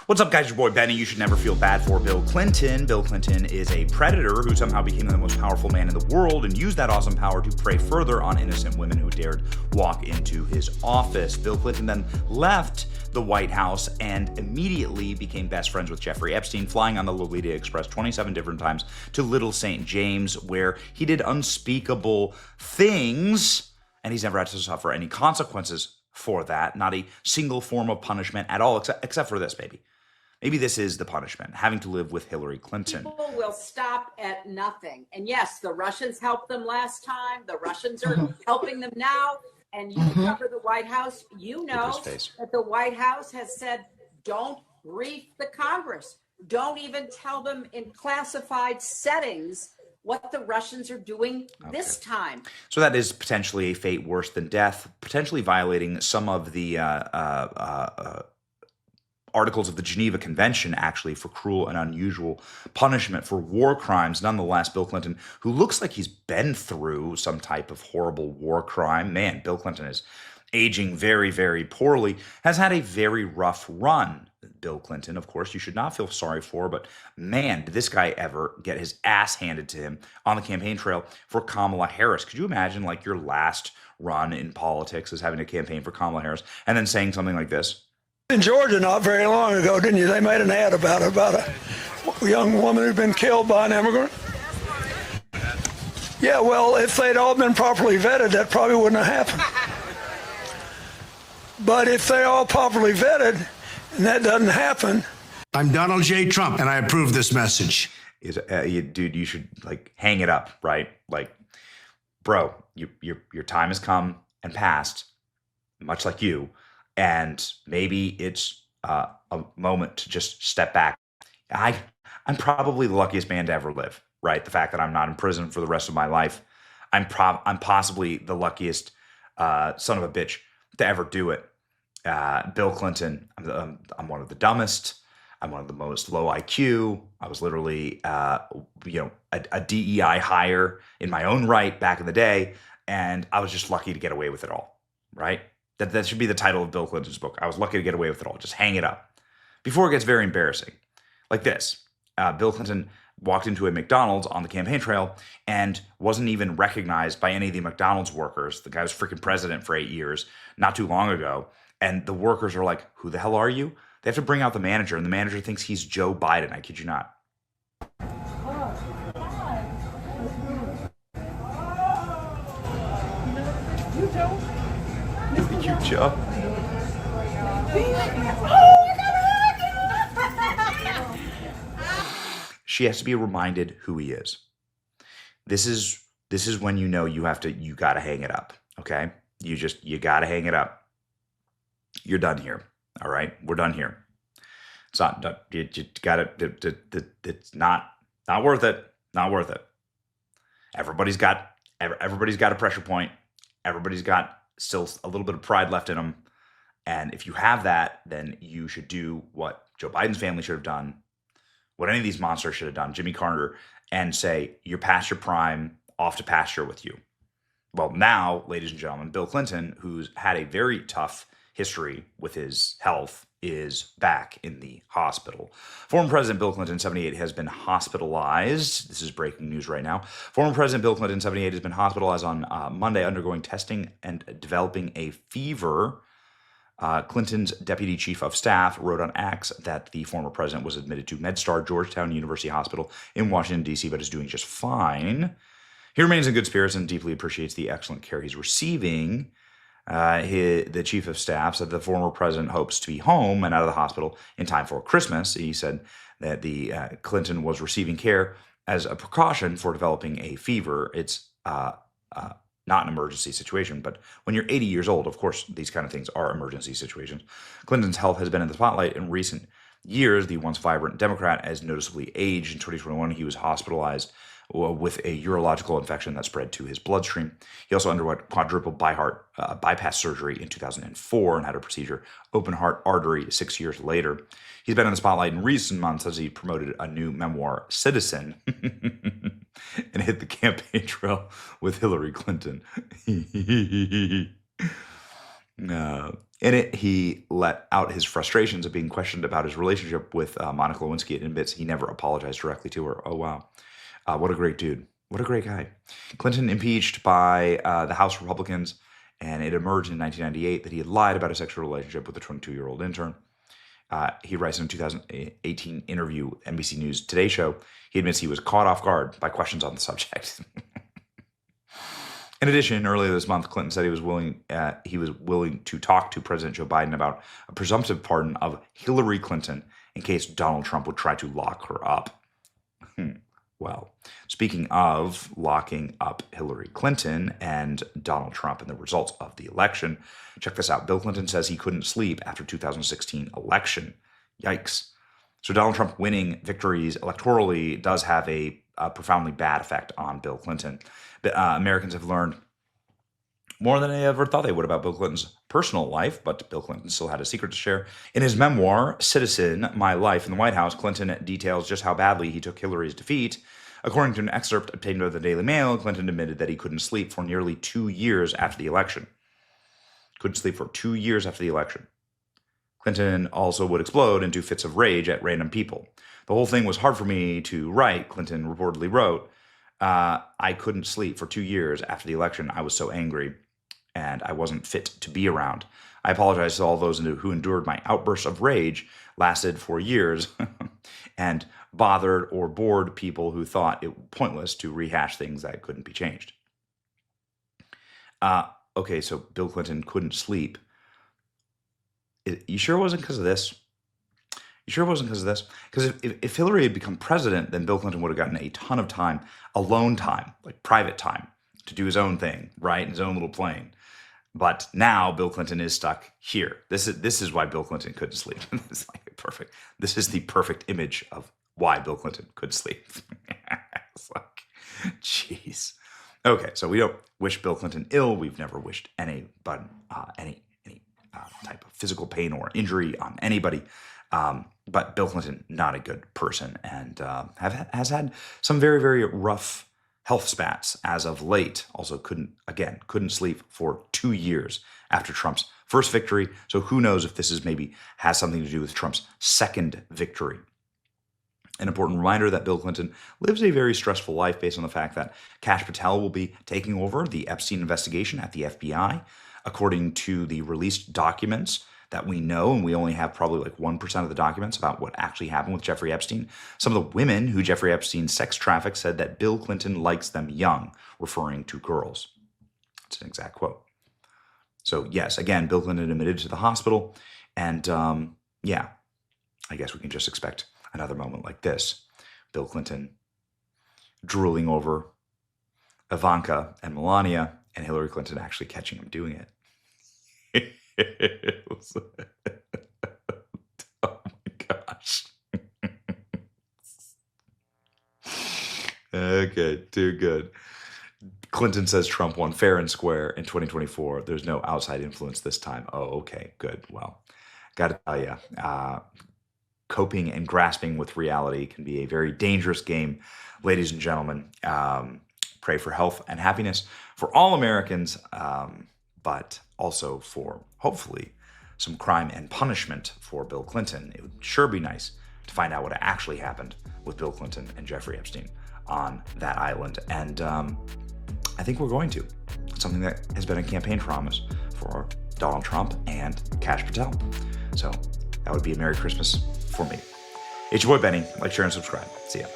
What's up, guys? Your boy Benny. You should never feel bad for Bill Clinton. Bill Clinton is a predator who somehow became the most powerful man in the world and used that awesome power to prey further on innocent women who dared walk into his office. Bill Clinton then left the White House and immediately became best friends with Jeffrey Epstein, flying on the Lolita Express 27 different times to Little St. James, where he did unspeakable things, and he's never had to suffer any consequences for that. Not a single form of punishment at all, except for this, baby. Maybe this is the punishment, having to live with Hillary Clinton. People will stop at nothing. And yes, the Russians helped them last time. The Russians are helping them now. And you cover the White House. You know that the White House has said, don't brief the Congress. Don't even tell them in classified settings what the Russians are doing this time. So that is potentially a fate worse than death, potentially violating some of the articles of the Geneva Convention, actually, for cruel and unusual punishment for war crimes. Nonetheless, Bill Clinton, who looks like he's been through some type of horrible war crime, man, Bill Clinton is aging very, very poorly, has had a very rough run. Bill Clinton, of course, you should not feel sorry for, but man, did this guy ever get his ass handed to him on the campaign trail for Kamala Harris. Could you imagine, like, your last run in politics is having a campaign for Kamala Harris and then saying something like this? In Georgia not very long ago, didn't you? They made an ad about it, about a young woman who'd been killed by an immigrant. Yeah, well, if they'd all been properly vetted, that probably wouldn't have happened. But if they're all properly vetted, and that doesn't happen. I'm Donald J. Trump, and I approve this message. Dude, you should, like, hang it up, right? Like, bro, your time has come and passed, much like you. And maybe it's a moment to just step back. I'm probably the luckiest man to ever live, right? The fact that I'm not in prison for the rest of my life. I'm possibly the luckiest son of a bitch to ever do it. Bill Clinton, I'm one of the dumbest. I'm one of the most low IQ. I was literally, a DEI hire in my own right back in the day. And I was just lucky to get away with it all, right? That should be the title of Bill Clinton's book. I was lucky to get away with it all. Just hang it up. Before it gets very embarrassing. Like this. Bill Clinton walked into a McDonald's on the campaign trail and wasn't even recognized by any of the McDonald's workers. The guy was freaking president for 8 years, not too long ago. And the workers are like, who the hell are you? They have to bring out the manager, and the manager thinks he's Joe Biden. I kid you not. You, Joe. She has to be reminded who he is. This is when you know you gotta hang it up. Okay, you gotta hang it up. You're done here. All right, we're done here. It's not. You gotta. It's not worth it. Not worth it. Everybody's got a pressure point. Everybody's got still a little bit of pride left in them. And if you have that, then you should do what Joe Biden's family should have done, what any of these monsters should have done, Jimmy Carter, and say, you're past your prime, off to pasture with you. Well, now, ladies and gentlemen, Bill Clinton, who's had a very tough history with his health, is back in the hospital. Former President Bill Clinton, 78, has been hospitalized. This is breaking news right now. Former President Bill Clinton, 78, has been hospitalized on Monday, undergoing testing and developing a fever. Clinton's deputy chief of staff wrote on X that the former president was admitted to MedStar Georgetown University Hospital in Washington, D.C., but is doing just fine. He remains in good spirits and deeply appreciates the excellent care he's receiving. The chief of staff said the former president hopes to be home and out of the hospital in time for Christmas. He said that the Clinton was receiving care as a precaution for developing a fever. It's not an emergency situation, but when you're 80 years old, of course, these kind of things are emergency situations. Clinton's health has been in the spotlight in recent years. The once vibrant Democrat has noticeably aged. In 2021, he was hospitalized with a urological infection that spread to his bloodstream. He also underwent quadruple bypass surgery in 2004 and had a procedure, open heart artery, 6 years later. He's been in the spotlight in recent months as he promoted a new memoir, Citizen, and hit the campaign trail with Hillary Clinton. In it, he let out his frustrations of being questioned about his relationship with Monica Lewinsky and admits he never apologized directly to her. Oh, wow. What a great dude. What a great guy. Clinton impeached by the House Republicans, and it emerged in 1998 that he had lied about a sexual relationship with a 22-year-old intern. He writes in a 2018 interview, NBC News Today Show, he admits he was caught off guard by questions on the subject. In addition, earlier this month, Clinton said he was willing to talk to President Joe Biden about a presumptive pardon of Hillary Clinton in case Donald Trump would try to lock her up. Well, speaking of locking up Hillary Clinton and Donald Trump and the results of the election, check this out. Bill Clinton says he couldn't sleep after 2016 election. Yikes. So Donald Trump winning victories electorally does have a profoundly bad effect on Bill Clinton. Americans have learned more than they ever thought they would about Bill Clinton's personal life, but Bill Clinton still had a secret to share. In his memoir, Citizen, My Life in the White House, Clinton details just how badly he took Hillary's defeat. According to an excerpt obtained by the Daily Mail, Clinton admitted that he couldn't sleep for nearly 2 years after the election. Couldn't sleep for 2 years after the election. Clinton also would explode into fits of rage at random people. The whole thing was hard for me to write, Clinton reportedly wrote. I couldn't sleep for 2 years after the election. I was so angry, and I wasn't fit to be around. I apologize to all those who endured my outbursts of rage, lasted for years, and bothered or bored people who thought it pointless to rehash things that couldn't be changed. Okay, so Bill Clinton couldn't sleep. You sure it wasn't because of this? You sure it wasn't because of this? Because if Hillary had become president, then Bill Clinton would have gotten a ton of time, alone time, like private time, to do his own thing, right, in his own little plane. But now Bill Clinton is stuck here. This is why Bill Clinton couldn't sleep. It's like perfect. This is the perfect image of why Bill Clinton could sleep. It's like, jeez. Okay, so we don't wish Bill Clinton ill. We've never wished any type of physical pain or injury on anybody. But Bill Clinton, not a good person, and has had some very, very rough health spats as of late. Also couldn't sleep for 2 years after Trump's first victory. So who knows if this has something to do with Trump's second victory. An important reminder that Bill Clinton lives a very stressful life based on the fact that Kash Patel will be taking over the Epstein investigation at the FBI. According to the released documents that we know, and we only have probably like 1% of the documents about what actually happened with Jeffrey Epstein, some of the women who Jeffrey Epstein sex trafficked said that Bill Clinton likes them young, referring to girls. That's an exact quote. So yes, again, Bill Clinton admitted to the hospital, and yeah, I guess we can just expect another moment like this. Bill Clinton drooling over Ivanka and Melania, and Hillary Clinton actually catching him doing it. Oh my gosh. Okay, too good. Clinton says Trump won fair and square in 2024. There's no outside influence this time. Oh, okay, good. Well, gotta tell you, coping and grasping with reality can be a very dangerous game, ladies and gentlemen. Pray for health and happiness for all Americans, but also for, hopefully, some crime and punishment for Bill Clinton. It would sure be nice to find out what actually happened with Bill Clinton and Jeffrey Epstein on that island. And I think we're going to. It's something that has been a campaign promise for Donald Trump and Kash Patel. So that would be a Merry Christmas for me. It's your boy Benny. Like, share, and subscribe. See ya.